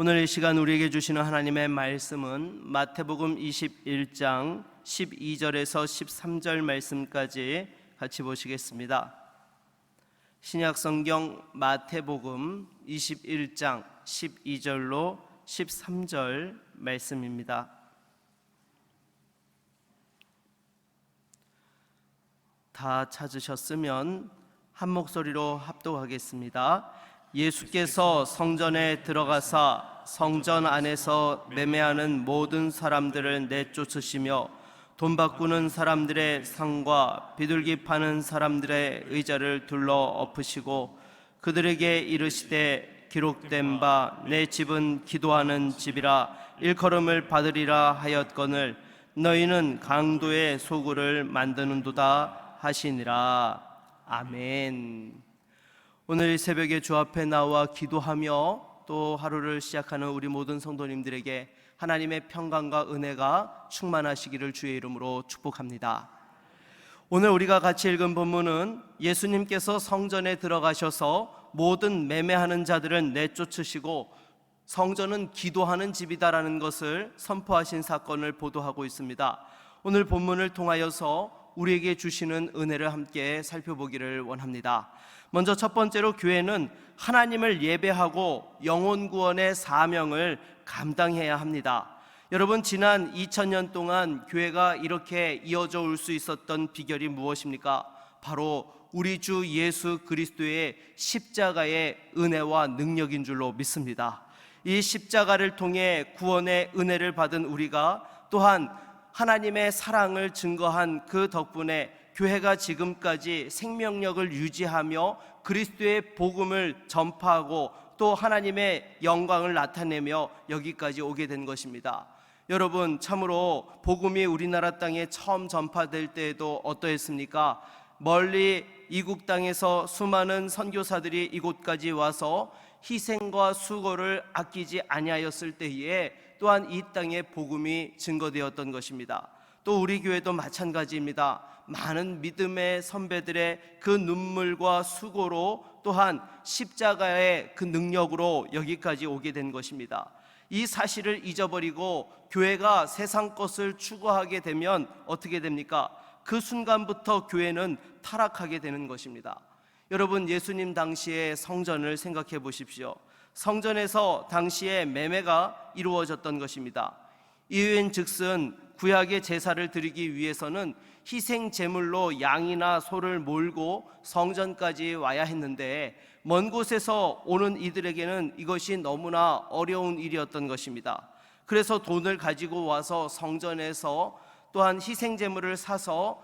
오늘 이 시간 우리에게 주시는 하나님의 말씀은 마태복음 21장 12절에서 13절 말씀까지 같이 보시겠습니다. 신약성경 마태복음 21장 12절로 13절 말씀입니다. 다 찾으셨으면 한 목소리로 합독하겠습니다. 예수께서 성전에 들어가사 성전 안에서 매매하는 모든 사람들을 내쫓으시며 돈 바꾸는 사람들의 상과 비둘기 파는 사람들의 의자를 둘러 엎으시고 그들에게 이르시되 기록된 바 내 집은 기도하는 집이라 일컬음을 받으리라 하였거늘 너희는 강도의 소굴을 만드는도다 하시니라. 아멘. 오늘 새벽에 주 앞에 나와 기도하며 또 하루를 시작하는 우리 모든 성도님들에게 하나님의 평강과 은혜가 충만하시기를 주의 이름으로 축복합니다. 오늘 우리가 같이 읽은 본문은 예수님께서 성전에 들어가셔서 모든 매매하는 자들을 내쫓으시고 성전은 기도하는 집이다라는 것을 선포하신 사건을 보도하고 있습니다. 오늘 본문을 통하여서 우리에게 주시는 은혜를 함께 살펴보기를 원합니다. 먼저 첫 번째로 교회는 하나님을 예배하고 영혼 구원의 사명을 감당해야 합니다. 여러분, 지난 2000년 동안 교회가 이렇게 이어져 올 수 있었던 비결이 무엇입니까? 바로 우리 주 예수 그리스도의 십자가의 은혜와 능력인 줄로 믿습니다. 이 십자가를 통해 구원의 은혜를 받은 우리가 또한 하나님의 사랑을 증거한 그 덕분에 교회가 지금까지 생명력을 유지하며 그리스도의 복음을 전파하고 또 하나님의 영광을 나타내며 여기까지 오게 된 것입니다. 여러분, 참으로 복음이 우리나라 땅에 처음 전파될 때에도 어떠했습니까? 멀리 이국 땅에서 수많은 선교사들이 이곳까지 와서 희생과 수고를 아끼지 아니하였을 때에 또한 이 땅에 복음이 증거되었던 것입니다. 또 우리 교회도 마찬가지입니다. 많은 믿음의 선배들의 그 눈물과 수고로 또한 십자가의 그 능력으로 여기까지 오게 된 것입니다. 이 사실을 잊어버리고 교회가 세상 것을 추구하게 되면 어떻게 됩니까? 그 순간부터 교회는 타락하게 되는 것입니다. 여러분, 예수님 당시의 성전을 생각해 보십시오. 성전에서 당시에 매매가 이루어졌던 것입니다. 이유인즉슨 구약의 제사를 드리기 위해서는 희생 제물로 양이나 소를 몰고 성전까지 와야 했는데 먼 곳에서 오는 이들에게는 이것이 너무나 어려운 일이었던 것입니다. 그래서 돈을 가지고 와서 성전에서 또한 희생 제물을 사서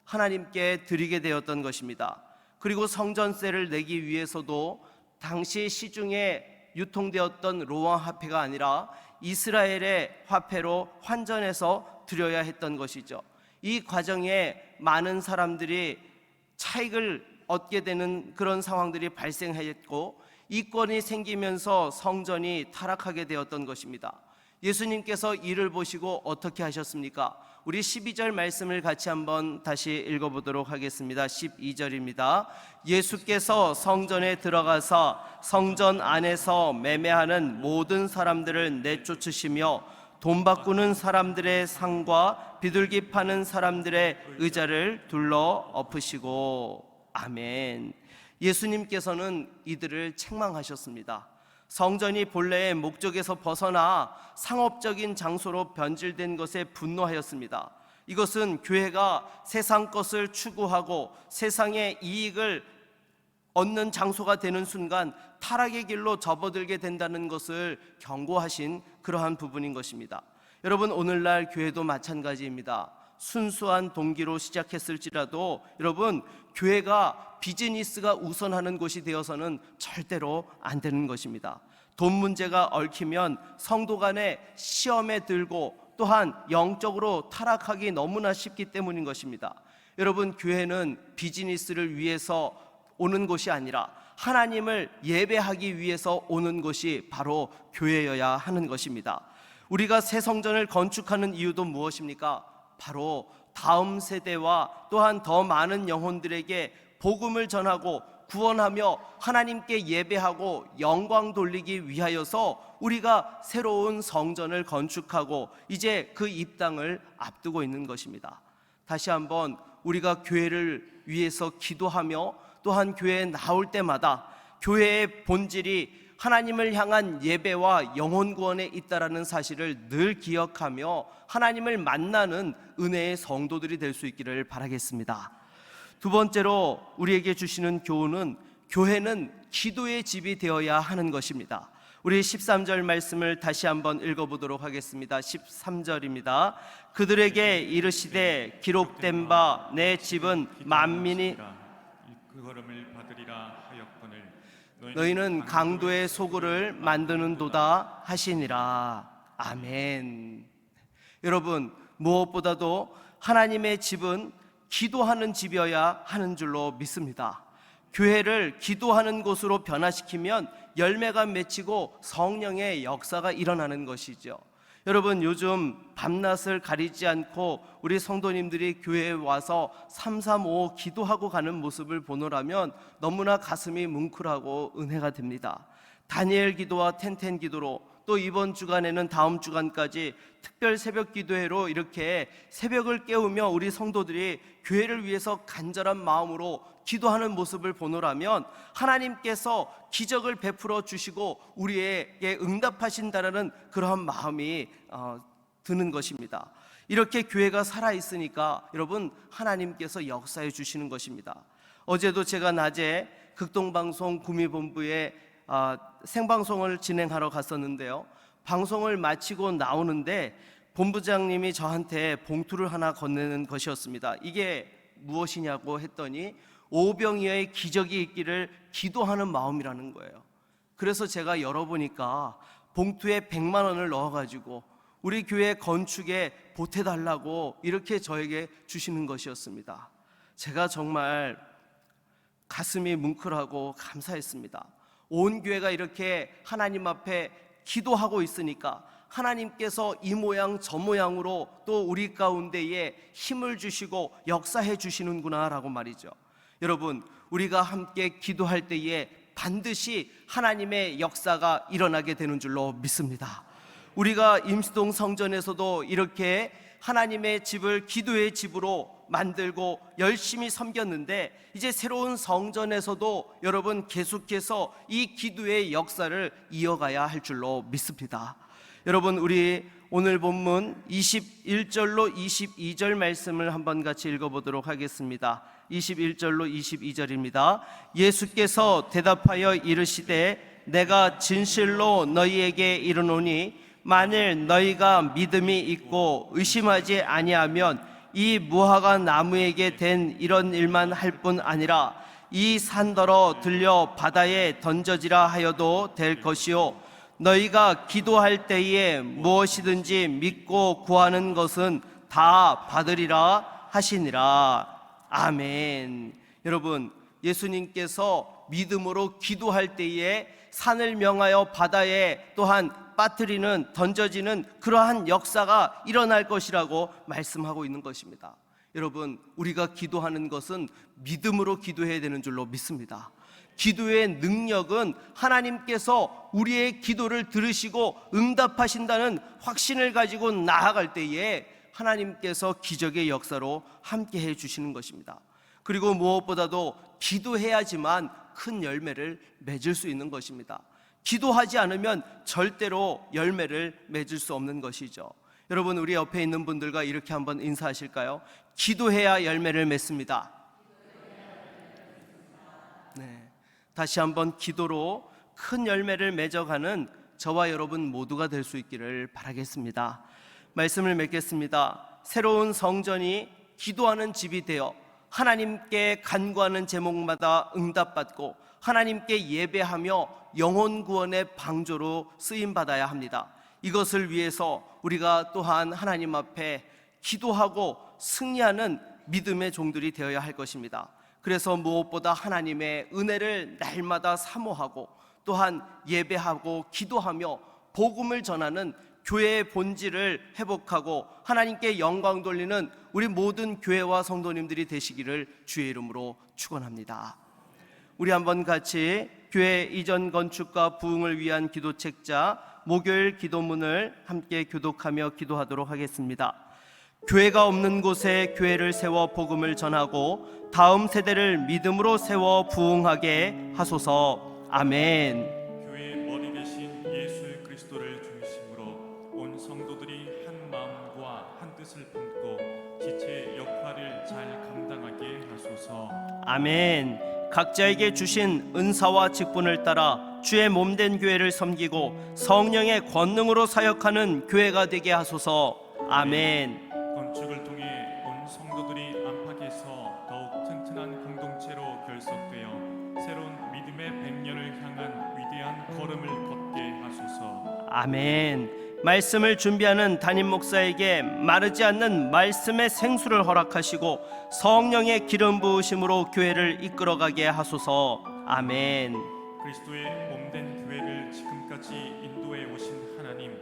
하나님께 드리게 되었던 것입니다. 그리고 성전세를 내기 위해서도 당시 시중에 유통되었던 로마 화폐가 아니라 이스라엘의 화폐로 환전해서 드려야 했던 것이죠. 이 과정에 많은 사람들이 차익을 얻게 되는 그런 상황들이 발생했고 이권이 생기면서 성전이 타락하게 되었던 것입니다. 예수님께서 이를 보시고 어떻게 하셨습니까? 우리 12절 말씀을 같이 한번 다시 읽어보도록 하겠습니다. 12절입니다. 예수께서 성전에 들어가서 성전 안에서 매매하는 모든 사람들을 내쫓으시며 돈 바꾸는 사람들의 상과 비둘기 파는 사람들의 의자를 둘러 엎으시고. 아멘. 예수님께서는 이들을 책망하셨습니다. 성전이 본래의 목적에서 벗어나 상업적인 장소로 변질된 것에 분노하였습니다. 이것은 교회가 세상 것을 추구하고 세상의 이익을 얻는 장소가 되는 순간 타락의 길로 접어들게 된다는 것을 경고하신 그러한 부분인 것입니다. 여러분, 오늘날 교회도 마찬가지입니다. 순수한 동기로 시작했을지라도 여러분, 교회가 비즈니스가 우선하는 곳이 되어서는 절대로 안 되는 것입니다. 돈 문제가 얽히면 성도 간에 시험에 들고 또한 영적으로 타락하기 너무나 쉽기 때문인 것입니다. 여러분, 교회는 비즈니스를 위해서 오는 곳이 아니라 하나님을 예배하기 위해서 오는 곳이 바로 교회여야 하는 것입니다. 우리가 새 성전을 건축하는 이유도 무엇입니까? 바로 다음 세대와 또한 더 많은 영혼들에게 복음을 전하고 구원하며 하나님께 예배하고 영광 돌리기 위하여서 우리가 새로운 성전을 건축하고 이제 그 입당을 앞두고 있는 것입니다. 다시 한번 우리가 교회를 위해서 기도하며 또한 교회에 나올 때마다 교회의 본질이 하나님을 향한 예배와 영혼 구원에 있다라는 사실을 늘 기억하며 하나님을 만나는 은혜의 성도들이 될 수 있기를 바라겠습니다. 두 번째로 우리에게 주시는 교훈은 교회는 기도의 집이 되어야 하는 것입니다. 우리 13절 말씀을 다시 한번 읽어보도록 하겠습니다. 13절입니다. 그들에게 이르시되 기록된 바 내 집은 만민이 그 걸음을 받으리라 하였거늘 너희는 강도의 소굴을 만드는도다 하시니라. 아멘. 여러분, 무엇보다도 하나님의 집은 기도하는 집이어야 하는 줄로 믿습니다. 교회를 기도하는 곳으로 변화시키면 열매가 맺히고 성령의 역사가 일어나는 것이죠. 여러분, 요즘 밤낮을 가리지 않고 우리 성도님들이 교회에 와서 335 기도하고 가는 모습을 보노라면 너무나 가슴이 뭉클하고 은혜가 됩니다. 다니엘 기도와 텐텐 기도로 또 이번 주간에는 다음 주간까지 특별 새벽 기도회로 이렇게 새벽을 깨우며 우리 성도들이 교회를 위해서 간절한 마음으로 기도하는 모습을 보노라면 하나님께서 기적을 베풀어 주시고 우리에게 응답하신다는 그러한 마음이 드는 것입니다. 이렇게 교회가 살아있으니까 여러분 하나님께서 역사해 주시는 것입니다. 어제도 제가 낮에 극동방송 구미본부에 생방송을 진행하러 갔었는데요, 방송을 마치고 나오는데 본부장님이 저한테 봉투를 하나 건네는 것이었습니다. 이게 무엇이냐고 했더니 오병이어의 기적이 있기를 기도하는 마음이라는 거예요. 그래서 제가 열어보니까 봉투에 100만 원을 넣어가지고 우리 교회 건축에 보태달라고 이렇게 저에게 주시는 것이었습니다. 제가 정말 가슴이 뭉클하고 감사했습니다. 온 교회가 이렇게 하나님 앞에 기도하고 있으니까 하나님께서 이 모양 저 모양으로 또 우리 가운데에 힘을 주시고 역사해 주시는구나 라고 말이죠. 여러분, 우리가 함께 기도할 때에 반드시 하나님의 역사가 일어나게 되는 줄로 믿습니다. 우리가 임수동 성전에서도 이렇게 하나님의 집을 기도의 집으로 만들고 열심히 섬겼는데 이제 새로운 성전에서도 여러분 계속해서 이 기도의 역사를 이어가야 할 줄로 믿습니다. 여러분, 우리 오늘 본문 21절로 22절 말씀을 한번 같이 읽어보도록 하겠습니다. 21절로 22절입니다. 예수께서 대답하여 이르시되 내가 진실로 너희에게 이르노니 만일 너희가 믿음이 있고 의심하지 아니하면 이 무화과 나무에게 된 이런 일만 할 뿐 아니라 이 산더러 들려 바다에 던져지라 하여도 될 것이요 너희가 기도할 때에 무엇이든지 믿고 구하는 것은 다 받으리라 하시니라. 아멘. 여러분, 예수님께서 믿음으로 기도할 때에 산을 명하여 바다에 또한 빠뜨리는 던져지는 그러한 역사가 일어날 것이라고 말씀하고 있는 것입니다. 여러분, 우리가 기도하는 것은 믿음으로 기도해야 되는 줄로 믿습니다. 기도의 능력은 하나님께서 우리의 기도를 들으시고 응답하신다는 확신을 가지고 나아갈 때에 하나님께서 기적의 역사로 함께 해 주시는 것입니다. 그리고 무엇보다도 기도해야지만 큰 열매를 맺을 수 있는 것입니다. 기도하지 않으면 절대로 열매를 맺을 수 없는 것이죠. 여러분, 우리 옆에 있는 분들과 이렇게 한번 인사하실까요? 기도해야 열매를 맺습니다. 네, 다시 한번 기도로 큰 열매를 맺어가는 저와 여러분 모두가 될 수 있기를 바라겠습니다. 말씀을 맺겠습니다. 새로운 성전이 기도하는 집이 되어 하나님께 간구하는 제목마다 응답받고 하나님께 예배하며 영혼 구원의 방조로 쓰임받아야 합니다. 이것을 위해서 우리가 또한 하나님 앞에 기도하고 승리하는 믿음의 종들이 되어야 할 것입니다. 그래서 무엇보다 하나님의 은혜를 날마다 사모하고 또한 예배하고 기도하며 복음을 전하는 교회의 본질을 회복하고 하나님께 영광 돌리는 우리 모든 교회와 성도님들이 되시기를 주의 이름으로 축원합니다. 우리 한번 같이 교회 이전 건축과 부흥을 위한 기도 책자 목요일 기도문을 함께 교독하며 기도하도록 하겠습니다. 교회가 없는 곳에 교회를 세워 복음을 전하고 다음 세대를 믿음으로 세워 부흥하게 하소서. 아멘. 교회의 머리 대신 예수 그리스도를 중심으로 온 성도들이 한 마음과 한 뜻을 품고 지체의 역할을 잘 감당하게 하소서. 아멘. 각자에게 주신 은사와 직분을 따라 주의 몸된 교회를 섬기고 성령의 권능으로 사역하는 교회가 되게 하소서. 아멘. 건축을 통해 온 성도들이 안팎에서 더욱 튼튼한 공동체로 결속되어 새로운 믿음의 100년을 향한 위대한 걸음을 걷게 하소서. 아멘. 말씀을 준비하는 담임 목사에게 마르지 않는 말씀의 생수를 허락하시고 성령의 기름 부으심으로 교회를 이끌어가게 하소서. 아멘. 그리스도의 몸된 교회를 지금까지 인도해 오신 하나님,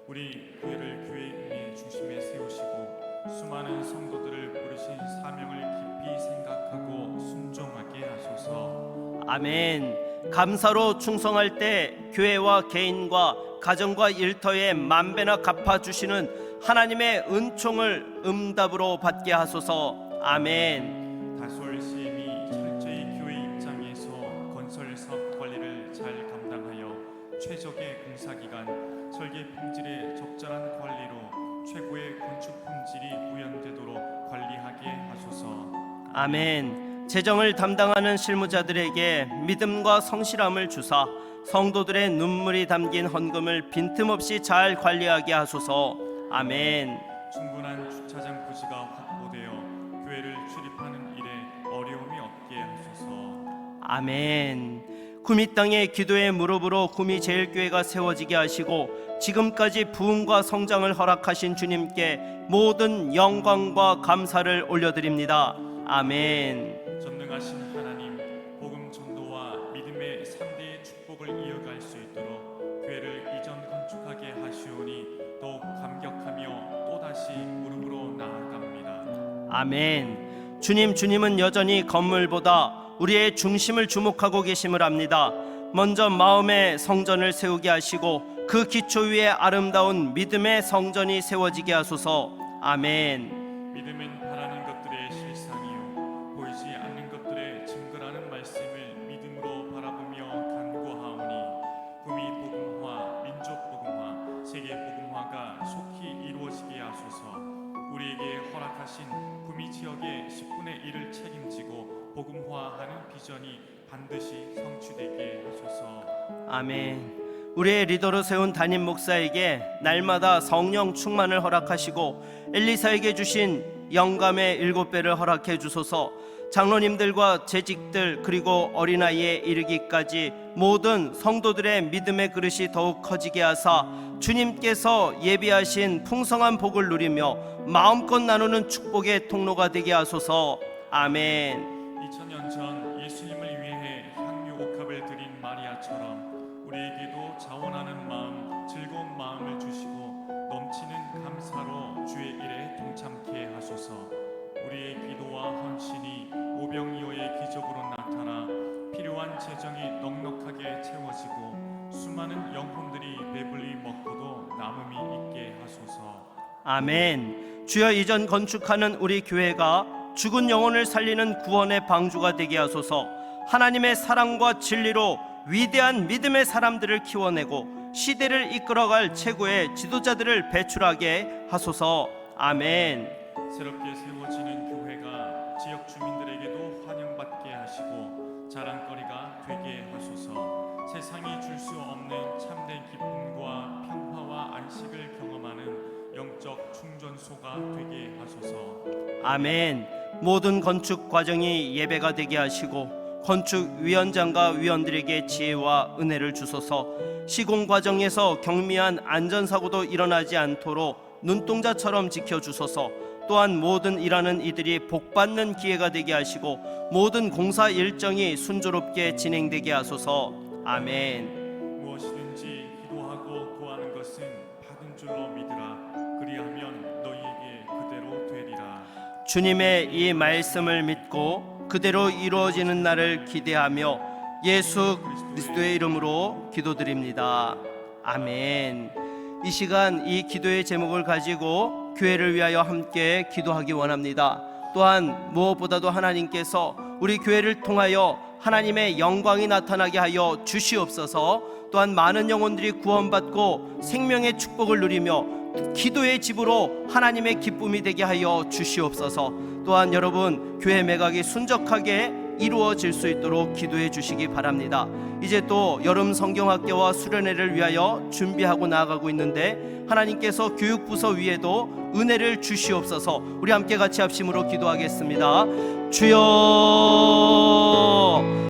우리 교회를 교회의 중심에 세우시고 수많은 성도들을 부르신 사명을 깊이 생각하고 순종하게 하소서. 아멘. 감사로 충성할 때 교회와 개인과 가정과 일터에 만배나 갚아주시는 하나님의 은총을 응답으로 받게 하소서. 아멘. 다솔 CM이 철저히 교회 입장에서 건설 사업 관리를 잘 감당하여 최적의 공사기간, 설계 품질의 적절한 관리로 최고의 건축 품질이 구현되도록 관리하게 하소서. 아멘. 재정을 담당하는 실무자들에게 믿음과 성실함을 주사 성도들의 눈물이 담긴 헌금을 빈틈없이 잘 관리하게 하소서. 아멘. 충분한 주차장 부지가 확보되어 교회를 출입하는 일에 어려움이 없게 하소서. 아멘. 구미 땅의 기도의 무릎으로 구미 제일교회가 세워지게 하시고 지금까지 부흥과 성장을 허락하신 주님께 모든 영광과 감사를 올려드립니다. 아멘. 전능하신 하나님, 복음 전도와 믿음의 3대의 축복을 이어갈 수 있도록 교회를 이전 건축하게 하시오니 더욱 감격하며 또다시 무릎으로 나아갑니다. 아멘. 주님은 여전히 건물보다 우리의 중심을 주목하고 계심을 압니다. 먼저 마음의 성전을 세우게 하시고 그 기초 위에 아름다운 믿음의 성전이 세워지게 하소서. 아멘. 믿음은 바라는 것들의 실상이요 보이지 않는 것들의 증거라는 말씀을 믿음으로 바라보며 간구하오니 구미 복음화, 민족 복음화, 세계 복음화가 속히 이루어지게 하소서. 우리에게 허락하신 구미 지역의 10분의 1을 책임지고 복음화하는 비전이 반드시 성취되게 하소서. 아멘. 우리의 리더로 세운 담임 목사에게 날마다 성령 충만을 허락하시고 엘리사에게 주신 영감의 7배를 허락해 주소서. 장로님들과 재직들 그리고 어린아이에 이르기까지 모든 성도들의 믿음의 그릇이 더욱 커지게 하사 주님께서 예비하신 풍성한 복을 누리며 마음껏 나누는 축복의 통로가 되게 하소서. 아멘. 2000년 전 예수님을 위해 향유 옥합을 드린 마리아처럼 우리에게도 자원하는 마음, 즐거운 마음을 주시고 넘치는 감사로 주의 일에 동참케 하소서. 우리의 기도와 헌신이 오병이어의 기적으로 나타나 필요한 재정이 넉넉하게 채워지고 수많은 영혼들이 배불리 먹고도 남음이 있게 하소서. 아멘. 주여 이전 건축하는 우리 교회가 죽은 영혼을 살리는 구원의 방주가 되게 하소서. 하나님의 사랑과 진리로 위대한 믿음의 사람들을 키워내고 시대를 이끌어갈 최고의 지도자들을 배출하게 하소서. 아멘. 새롭게 세워지는 교회가 지역 주민들에게도 환영받게 하시고 자랑거리가 되게 하소서. 세상이 줄 수 없는 참된 기쁨과 평화와 안식을 경험하는 영적 충전소가 되게 하소서. 아멘. 모든 건축 과정이 예배가 되게 하시고 건축 위원장과 위원들에게 지혜와 은혜를 주소서. 시공 과정에서 경미한 안전사고도 일어나지 않도록 눈동자처럼 지켜주소서. 또한 모든 일하는 이들이 복받는 기회가 되게 하시고 모든 공사 일정이 순조롭게 진행되게 하소서. 아멘. 무엇이든지 기도하고 구하는 것은 받은 줄로 믿으라. 그리하면 너희에게 그대로 되리라. 주님의 이 말씀을 믿고 그대로 이루어지는 날을 기대하며 예수 그리스도의 이름으로 기도드립니다. 아멘. 이 시간 이 기도의 제목을 가지고 교회를 위하여 함께 기도하기 원합니다. 또한 무엇보다도 하나님께서 우리 교회를 통하여 하나님의 영광이 나타나게 하여 주시옵소서. 또한 많은 영혼들이 구원받고 생명의 축복을 누리며 기도의 집으로 하나님의 기쁨이 되게 하여 주시옵소서. 또한 여러분 교회 매각이 순적하게 이루어질 수 있도록 기도해 주시기 바랍니다. 이제 또 여름 성경학교와 수련회를 위하여 준비하고 나아가고 있는데 하나님께서 교육부서 위에도 은혜를 주시옵소서. 우리 함께 같이 합심으로 기도하겠습니다. 주여